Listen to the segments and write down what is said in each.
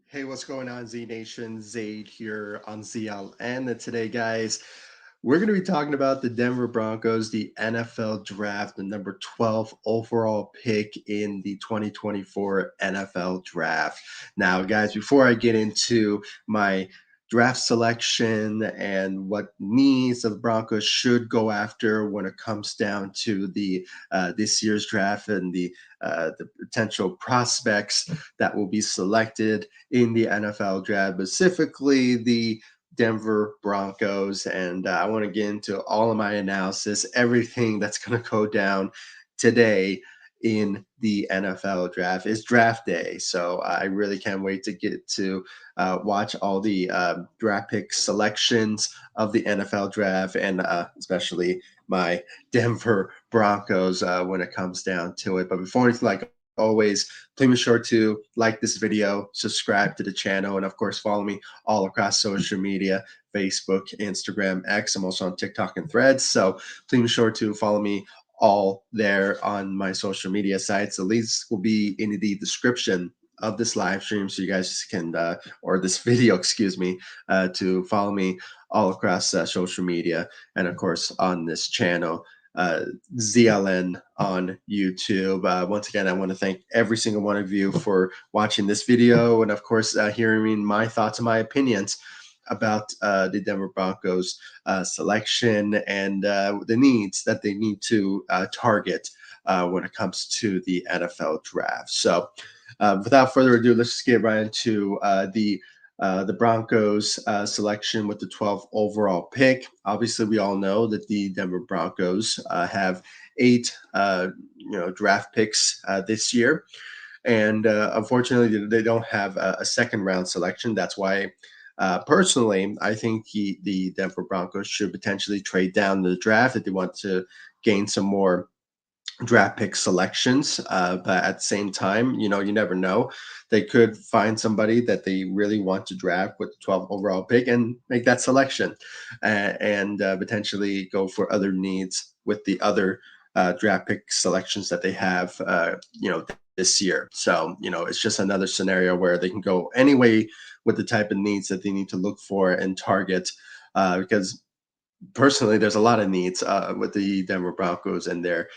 Hey, what's going on, Z Nation? Zaid here on ZLN. And today, guys, we're going to be talking about the Denver Broncos, the NFL draft, the number 12 overall pick in the 2024 NFL draft. Now, guys, before I get into my draft selection and what needs the Broncos should go after when it comes down to the this year's draft and the potential prospects that will be selected in the NFL draft, specifically the Denver Broncos. And I want to get into all of my analysis, everything that's going to go down today in the NFL draft. Is draft day. So I really can't wait to get to watch all the draft pick selections of the NFL draft and especially my Denver Broncos when it comes down to it. But before anything, like always, please be sure to like this video, subscribe to the channel, and of course, follow me all across social media: Facebook, Instagram, X. I'm also on TikTok and Threads. So please be sure to follow me all there on my social media sites. The links will be in the description of this live stream so you guys can or this video, excuse me, to follow me all across social media and of course on this channel, uh, ZLN on YouTube. Once again, I want to thank every single one of you for watching this video and, of course, hearing my thoughts and my opinions about the Denver Broncos selection and the needs that they need to target when it comes to the NFL draft. So, without further ado, let's just get right into the Broncos selection with the 12th overall pick. Obviously, we all know that the Denver Broncos have eight draft picks this year, and unfortunately, they don't have a second round selection. That's why. Personally, I think the Denver Broncos should potentially trade down the draft if they want to gain some more draft pick selections. But at the same time, you never know. They could find somebody that they really want to draft with the 12th overall pick and make that selection and potentially go for other needs with the other draft pick selections that they have, this year. So, it's just another scenario where they can go any way with the type of needs that they need to look for and target. Because personally, there's a lot of needs with the Denver Broncos and their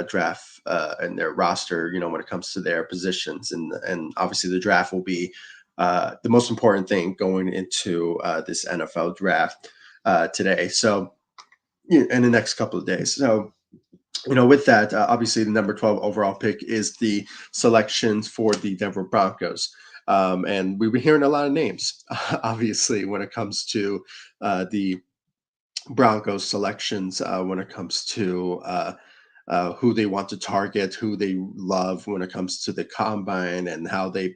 draft and their roster. When it comes to their positions, and obviously the draft will be the most important thing going into this NFL draft today. So, in the next couple of days. So, with that, obviously the number 12 overall pick is the selections for the Denver Broncos. And we've been hearing a lot of names, obviously, when it comes to the Broncos selections when it comes to who they want to target, who they love when it comes to the combine, and how the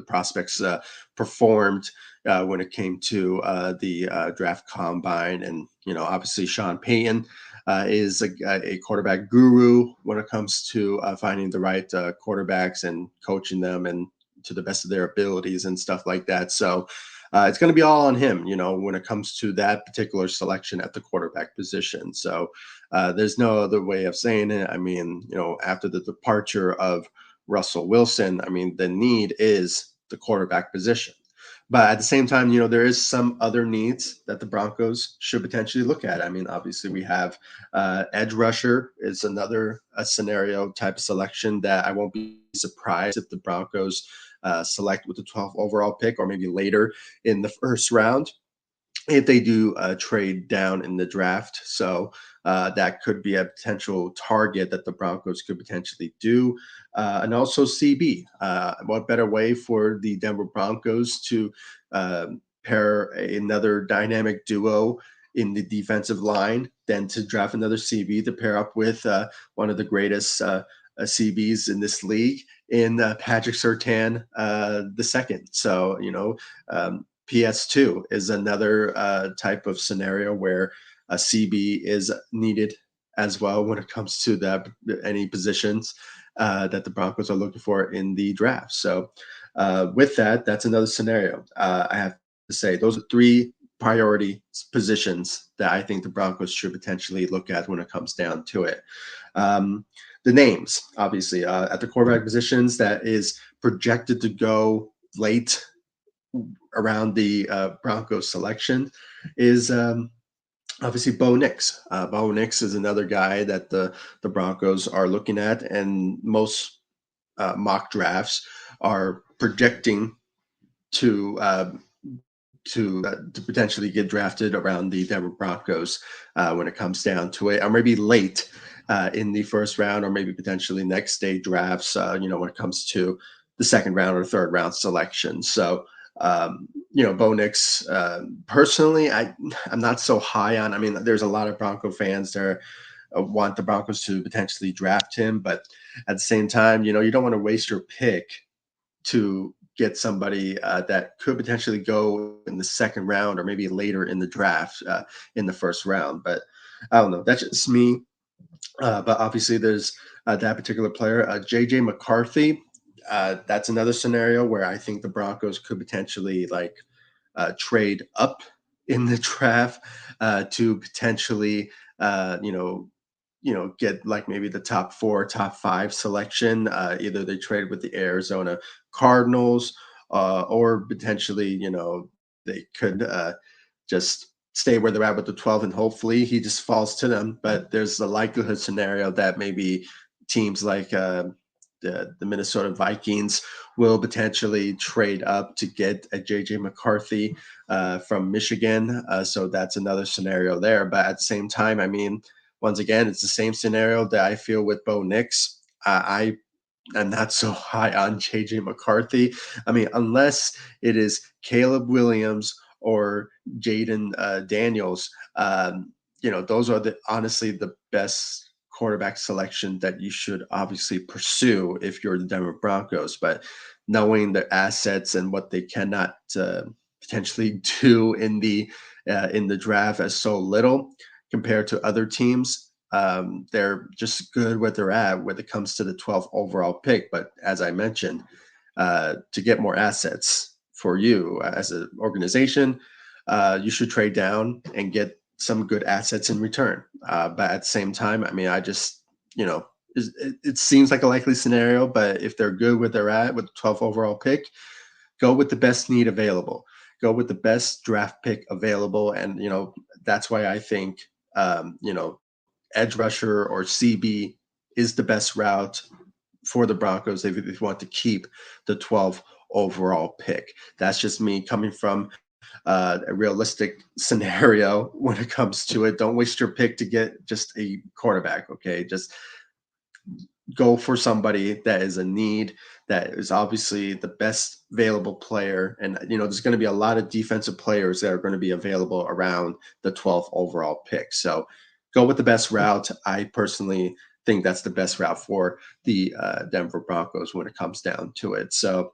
prospects performed when it came to the draft combine. And obviously Sean Payton is a quarterback guru when it comes to finding the right quarterbacks and coaching them and to the best of their abilities and stuff like that. So it's going to be all on him, when it comes to that particular selection at the quarterback position. So there's no other way of saying it. I mean, after the departure of Russell Wilson, I mean, the need is the quarterback position. But at the same time, there is some other needs that the Broncos should potentially look at. I mean, obviously, we have edge rusher is another scenario type of selection that I won't be surprised if the Broncos select with the 12th overall pick or maybe later in the first round if they do trade down in the draft. So that could be a potential target that the Broncos could potentially do. And also CB. What better way for the Denver Broncos to uh, pair another dynamic duo in the defensive line than to draft another CB to pair up with one of the greatest CBs in this league in Patrick Surtain the second. So, PS2 is another type of scenario where a CB is needed as well when it comes to any positions that the Broncos are looking for in the draft. So, with that, that's another scenario. I have to say those are three priority positions that I think the Broncos should potentially look at when it comes down to it. Um, the names, obviously, at the quarterback positions, that is projected to go late around the Broncos selection is obviously Bo Nix. Bo Nix is another guy that the Broncos are looking at, and most mock drafts are projecting to to potentially get drafted around the Denver Broncos when it comes down to it, or maybe late in the first round, or maybe potentially next day drafts. When it comes to the second round or third round selection. So. Bo Nix, personally, I'm not so high on. I mean, there's a lot of Bronco fans there want the Broncos to potentially draft him, but at the same time, you don't want to waste your pick to get somebody that could potentially go in the second round or maybe later in the draft in the first round. But I don't know. That's just me. But obviously, there's that particular player, JJ McCarthy. That's another scenario where I think the Broncos could potentially trade up in the draft to potentially, uh, you know, get like maybe the top four, top five selection. Either they trade with the Arizona Cardinals, or potentially, they could just stay where they're at with the 12, and hopefully he just falls to them. But there's the likelihood scenario that maybe teams like the Minnesota Vikings will potentially trade up to get a JJ McCarthy from Michigan. So that's another scenario there. But at the same time, I mean, once again, it's the same scenario that I feel with Bo Nix. I am not so high on JJ McCarthy. I mean, unless it is Caleb Williams or Jaden Daniels, those are honestly the best quarterback selection that you should obviously pursue if you're the Denver Broncos. But knowing their assets and what they cannot potentially do in the draft as so little compared to other teams. They're just good where they're at when it comes to the 12th overall pick. But as I mentioned, to get more assets for you as an organization, you should trade down and get some good assets in return. But at the same time, I mean, you know, it seems like a likely scenario, but if they're good where they're at with the 12th overall pick, go with the best need available. Go with the best draft pick available. And, that's why I think, edge rusher or CB is the best route for the Broncos if you want to keep the 12th overall pick. That's just me coming from a realistic scenario when it comes to it. Don't waste your pick to get just a quarterback. Okay, just go for somebody that is a need, that is obviously the best available player. And, there's going to be a lot of defensive players that are going to be available around the 12th overall pick. So go with the best route. I personally think that's the best route for the Denver Broncos when it comes down to it. So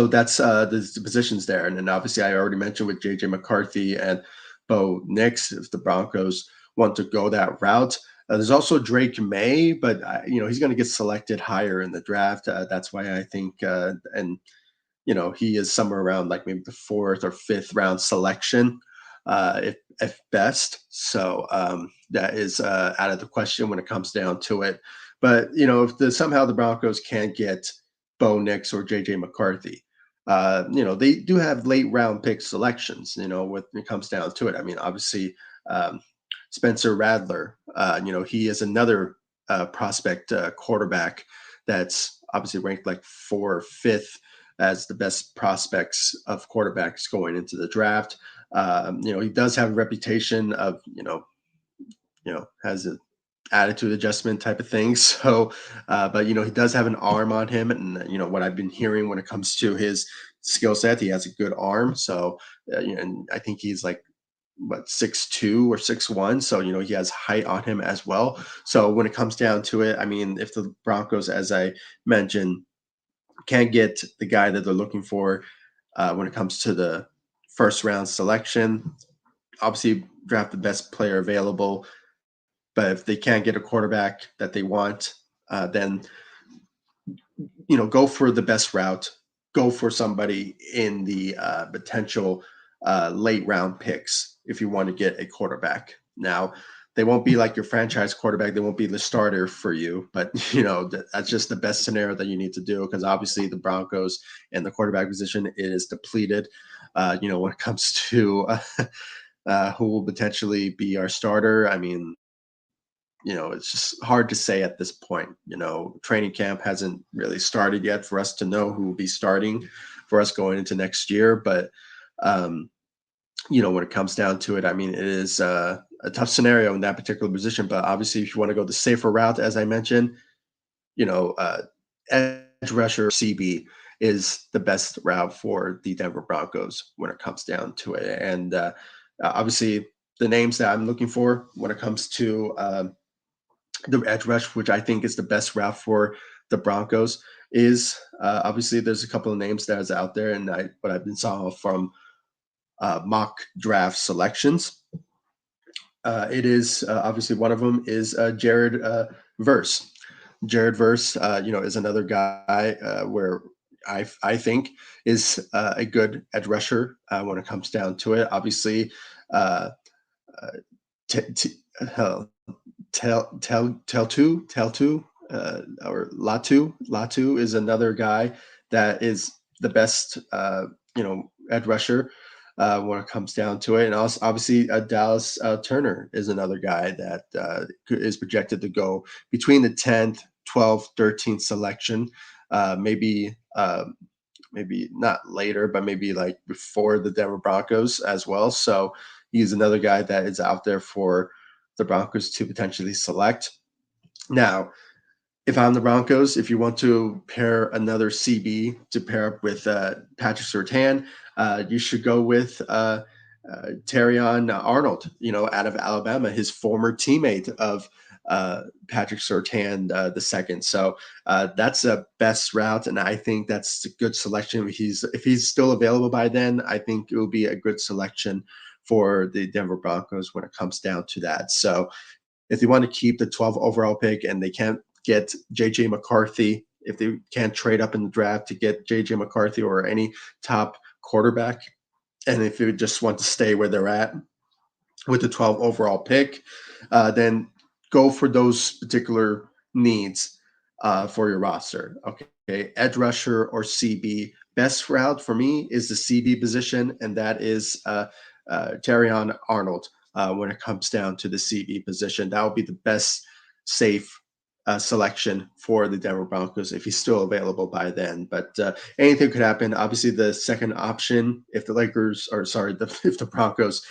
that's the positions there. And then obviously I already mentioned with JJ McCarthy and Bo Nix, if the Broncos want to go that route. There's also Drake May, but he's going to get selected higher in the draft. That's why I think, and he is somewhere around like maybe the fourth or fifth round selection, if best. So that is out of the question when it comes down to it. But if somehow the Broncos can't get Bo Nix or JJ McCarthy, they do have late round pick selections. When it comes down to it, I mean, obviously. Spencer Radler, he is another prospect quarterback that's obviously ranked like fourth or fifth as the best prospects of quarterbacks going into the draft. He does have a reputation of, has an attitude adjustment type of thing. So, but he does have an arm on him, and what I've been hearing when it comes to his skill set, he has a good arm. So, and I think he's like 6'2" or 6'1", so he has height on him as well. So when it comes down to it, I mean, if the Broncos, as I mentioned, can't get the guy that they're looking for when it comes to the first round selection, obviously draft the best player available. But if they can't get a quarterback that they want, then go for the best route. Go for somebody in the potential late round picks if you want to get a quarterback. Now, they won't be like your franchise quarterback. They won't be the starter for you, but that's just the best scenario that you need to do because obviously the Broncos and the quarterback position is depleted. When it comes to who will potentially be our starter, I mean, it's just hard to say at this point. Training camp hasn't really started yet for us to know who will be starting for us going into next year. But um, when it comes down to it, I mean, it is a tough scenario in that particular position. But obviously, if you want to go the safer route, as I mentioned, you know, uh, edge rusher CB is the best route for the Denver Broncos when it comes down to it. And obviously, the names that I'm looking for when it comes to the edge rush, which I think is the best route for the Broncos, is obviously there's a couple of names that is out there, and what I've been saw from mock draft selections. It is obviously one of them is Jared Verse. Jared Verse, is another guy where I think is a good edge rusher when it comes down to it. Obviously, uh, uh, t- t- uh, Teltu, or Latu is another guy that is the best, edge rusher when it comes down to it. And also, obviously, Dallas Turner is another guy that is projected to go between the 10th, 12th, 13th selection. Maybe not later, but maybe like before the Denver Broncos as well. So he's another guy that is out there for the Broncos to potentially select. Now, if I'm the Broncos, if you want to pair another CB to pair up with Patrick Surtain, you should go with Terrion Arnold, out of Alabama, his former teammate of Patrick Surtain the second. So that's a best route, and I think that's a good selection. If he's still available by then, I think it will be a good selection for the Denver Broncos when it comes down to that. So if they want to keep the 12 overall pick and they can't get JJ McCarthy, if they can't trade up in the draft to get JJ McCarthy or any top quarterback, and if you just want to stay where they're at with the 12 overall pick, then go for those particular needs for your roster. Okay, edge rusher or CB. Best route for me is the CB position, and that is Terrion Arnold. When it comes down to the CB position, that would be the best safe selection for the Denver Broncos if he's still available by then. But anything could happen. Obviously, the second option, if the Lakers, or sorry, if the Broncos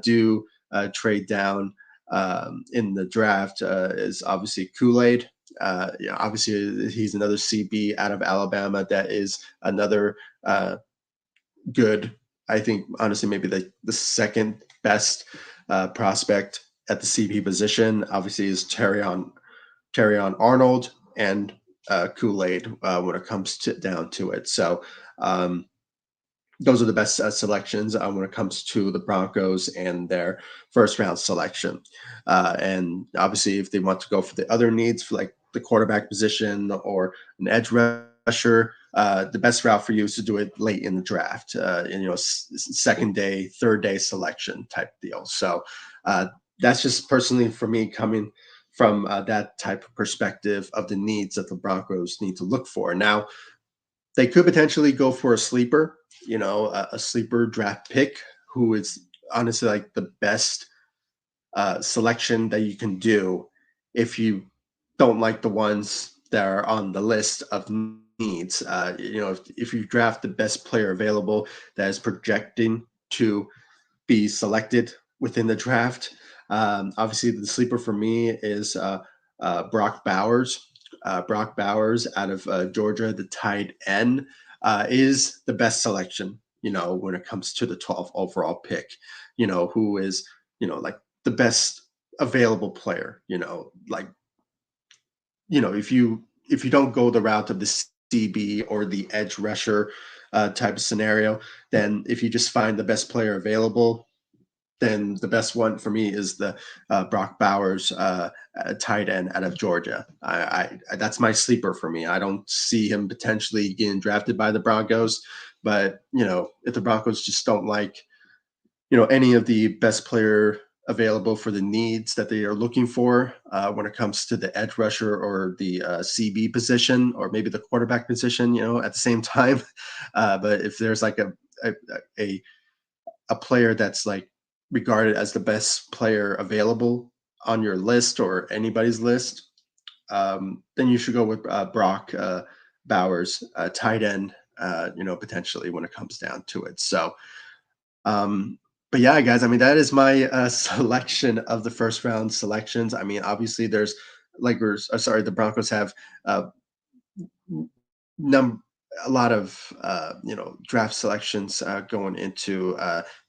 do trade down in the draft, is obviously Kool-Aid. Obviously, he's another CB out of Alabama. That is another good. I think honestly, maybe the second best prospect at the CB position. Obviously, is Terrion Arnold and Kool-Aid when it comes down to it. So um, those are the best selections when it comes to the Broncos and their first round selection. And obviously, if they want to go for the other needs, for like the quarterback position or an edge rusher, the best route for you is to do it late in the draft, second day, third day selection type deal. So that's just personally for me coming from that type of perspective of the needs that the Broncos need to look for. Now, they could potentially go for a sleeper, a sleeper draft pick who is honestly like the best selection that you can do if you don't like the ones that are on the list of needs. If you draft the best player available that is projecting to be selected within the draft. Obviously, the sleeper for me is Brock Bowers. Brock Bowers out of Georgia, the tight end, is the best selection, when it comes to the 12th overall pick, who is, like the best available player, if you don't go the route of the CB or the edge rusher type of scenario, then if you just find the best player available, then the best one for me is the Brock Bowers tight end out of Georgia. That's my sleeper for me. I don't see him potentially getting drafted by the Broncos, but if the Broncos just don't like any of the best player available for the needs that they are looking for when it comes to the edge rusher or the CB position or maybe the quarterback position, at the same time. But if there's like a, a, a player that's like regarded as the best player available on your list or anybody's list, then you should go with Brock Bowers, tight end, potentially when it comes down to it. So, um, but yeah, guys, I mean, that is my selection of the first round selections. I mean, obviously, there's Lakers, sorry, the Broncos have uh, num a lot of draft selections going into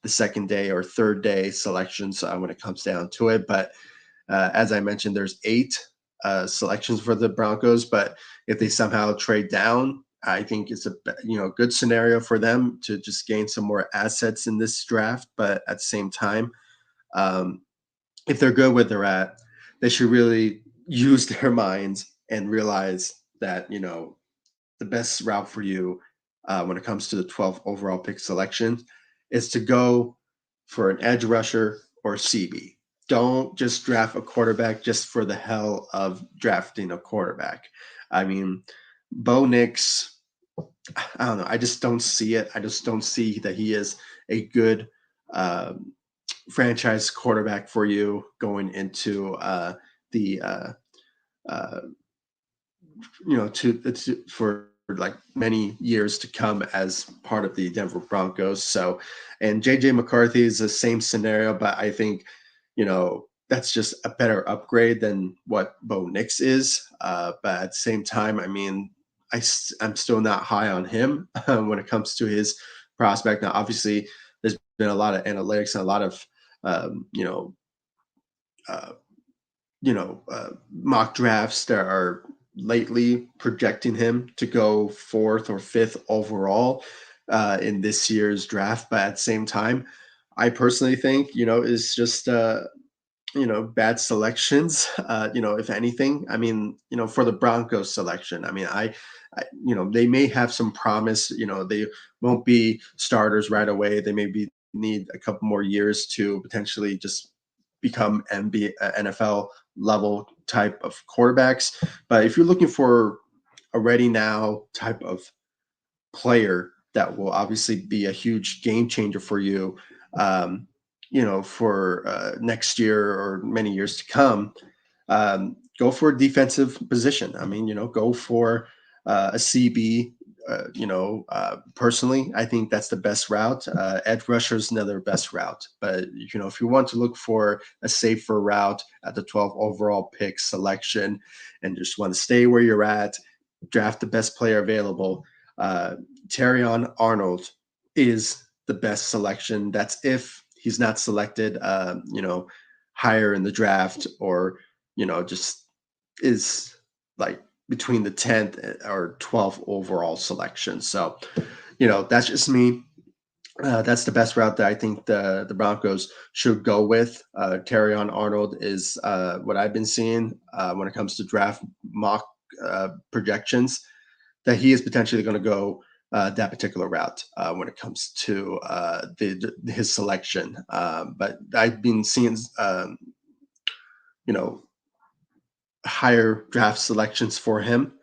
the second day or third day selections when it comes down to it. But as I mentioned, there's eight selections for the Broncos, but if they somehow trade down, I think it's a good scenario for them to just gain some more assets in this draft. But at the same time, um, if they're good where they're at, they should really use their minds and realize that the best route for you when it comes to the 12th overall pick selection is to go for an edge rusher or CB. Don't just draft a quarterback just for the hell of drafting a quarterback. I mean, Bo Nix, I don't know. I just don't see it. I just don't see that he is a good franchise quarterback for you going into the uh, for like many years to come as part of the Denver Broncos. So, and JJ McCarthy is the same scenario, but I think that's just a better upgrade than what Bo Nix is. But at the same time, I mean, I'm still not high on him when it comes to his prospect. Now, obviously, there's been a lot of analytics and a lot of um, you know uh, mock drafts that are lately projecting him to go fourth or fifth overall in this year's draft. But at the same time, I personally think, is just, bad selections, if anything. I mean, for the Broncos selection, I mean, they may have some promise, they won't be starters right away. They maybe need a couple more years to potentially just become NFL level type of quarterbacks. But if you're looking for a ready now type of player that will obviously be a huge game changer for you, um, for next year or many years to come, go for a defensive position. I mean, go for a CB. Personally, I think that's the best route. Edge rusher is another best route, but if you want to look for a safer route at the 12th overall pick selection, and just want to stay where you're at, draft the best player available. Uh, Terrion Arnold is the best selection. That's if he's not selected, higher in the draft or just is like between the 10th or 12th overall selection. So, that's just me. That's the best route that I think the Broncos should go with. Terrion Arnold is what I've been seeing when it comes to draft mock projections, that he is potentially going to go that particular route when it comes to his selection. But I've been seeing, you know, higher draft selections for him,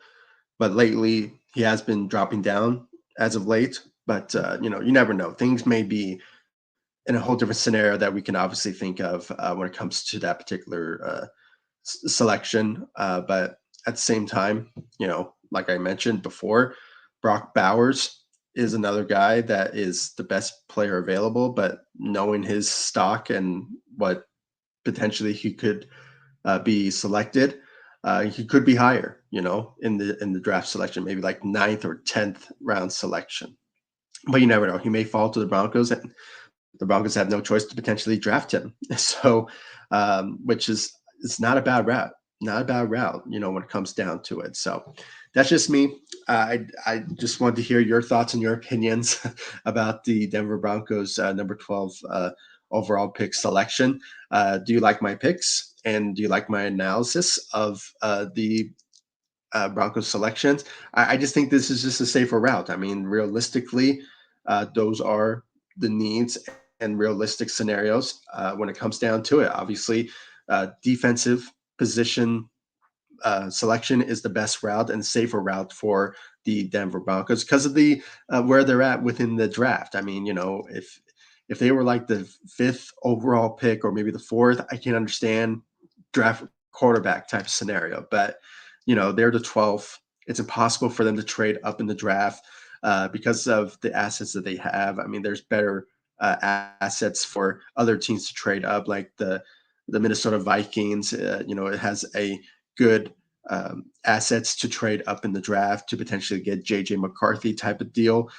but lately he has been dropping down as of late. But you never know. Things may be in a whole different scenario that we can obviously think of when it comes to that particular selection. But at the same time, like I mentioned before, Brock Bowers is another guy that is the best player available. But knowing his stock and what potentially he could be selected, he could be higher. In the draft selection, maybe like ninth or 10th round selection. But you never know. He may fall to the Broncos, and the Broncos have no choice to potentially draft him. So, which is it's not a bad route, not a bad route, when it comes down to it. So, that's just me. I just wanted to hear your thoughts and your opinions about the Denver Broncos number 12 overall pick selection. Do you like my picks, and do you like my analysis of the Broncos selections? I just think this is just a safer route. I mean, realistically, those are the needs and realistic scenarios when it comes down to it. Obviously, defensive position selection is the best route and safer route for the Denver Broncos because of the where they're at within the draft. I mean, if they were like the fifth overall pick or maybe the fourth, I can understand draft quarterback type of scenario. But they're the 12th. It's impossible for them to trade up in the draft because of the assets that they have. I mean, there's better assets for other teams to trade up, like the Minnesota Vikings. It has a good assets to trade up in the draft to potentially get JJ McCarthy type of deal,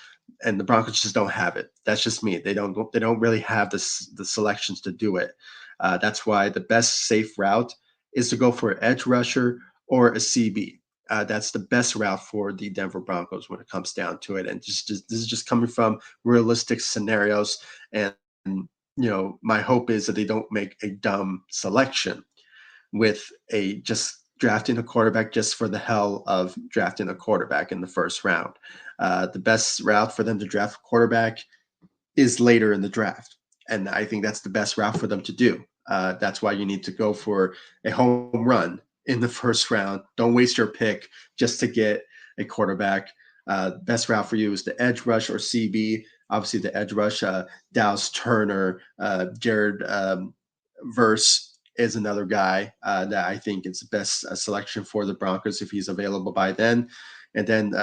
and the Broncos just don't have it. That's just me. They don't really have the selections to do it. That's why the best safe route is to go for an edge rusher or a CB. That's the best route for the Denver Broncos when it comes down to it. And just this is just coming from realistic scenarios. And my hope is that they don't make a dumb selection with a just drafting a quarterback just for the hell of drafting a quarterback in the first round. The best route for them to draft a quarterback is later in the draft. And I think that's the best route for them to do. That's why you need to go for a home run in the first round. Don't waste your pick just to get a quarterback. Best route for you is the edge rush or CB. Obviously, the edge rush, Dallas Turner, Jared Verse is another guy that I think is the best selection for the Broncos if he's available by then. And then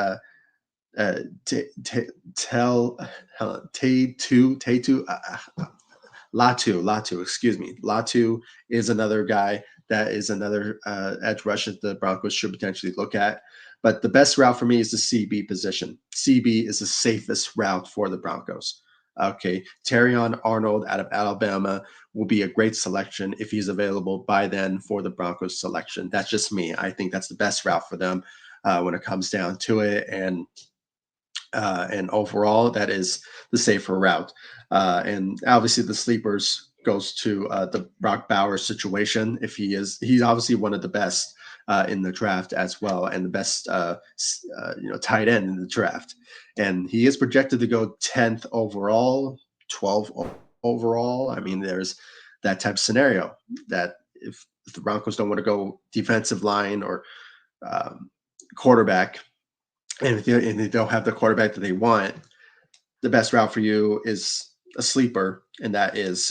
tell Tatu Latu, excuse me. Latu is another guy that is another edge rush that the Broncos should potentially look at. But the best route for me is the CB position. CB is the safest route for the Broncos. Okay, Terrion Arnold out of Alabama will be a great selection if he's available by then for the Broncos selection. That's just me. I think that's the best route for them when it comes down to it. And overall, that is the safer route. And obviously, the sleepers goes to the Brock Bowers situation. He's obviously one of the best in the draft as well, and the best tight end in the draft. And he is projected to go 10th overall, 12th overall. I mean, there's that type of scenario that if the Broncos don't want to go defensive line or quarterback, and if they don't have the quarterback that they want, the best route for you is a sleeper, and that is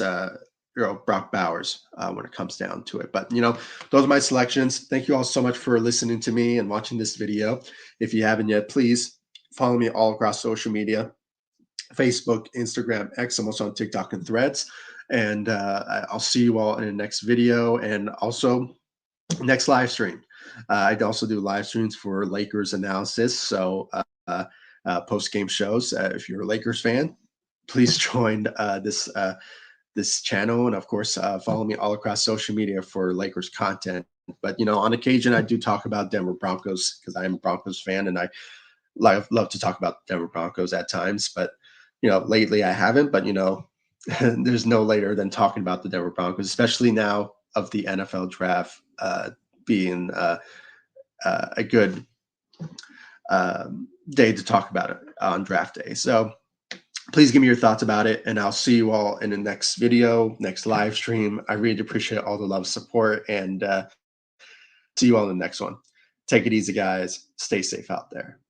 Brock Bowers when it comes down to it. But those are my selections. Thank you all so much for listening to me and watching this video. If you haven't yet, please follow me all across social media: Facebook, Instagram, X. I'm also on TikTok and Threads. And I'll see you all in the next video, and also next live stream. I also do live streams for Lakers analysis. So post game shows. If you're a Lakers fan, please join this channel, and of course, follow me all across social media for Lakers content. But on occasion, I do talk about Denver Broncos because I am a Broncos fan, and I love to talk about Denver Broncos at times. But lately I haven't. But there's no later than talking about the Denver Broncos, especially now of the NFL draft being a good day to talk about it on draft day. So please give me your thoughts about it, and I'll see you all in the next video, next live stream. I really appreciate all the love, support, and see you all in the next one. Take it easy, guys. Stay safe out there.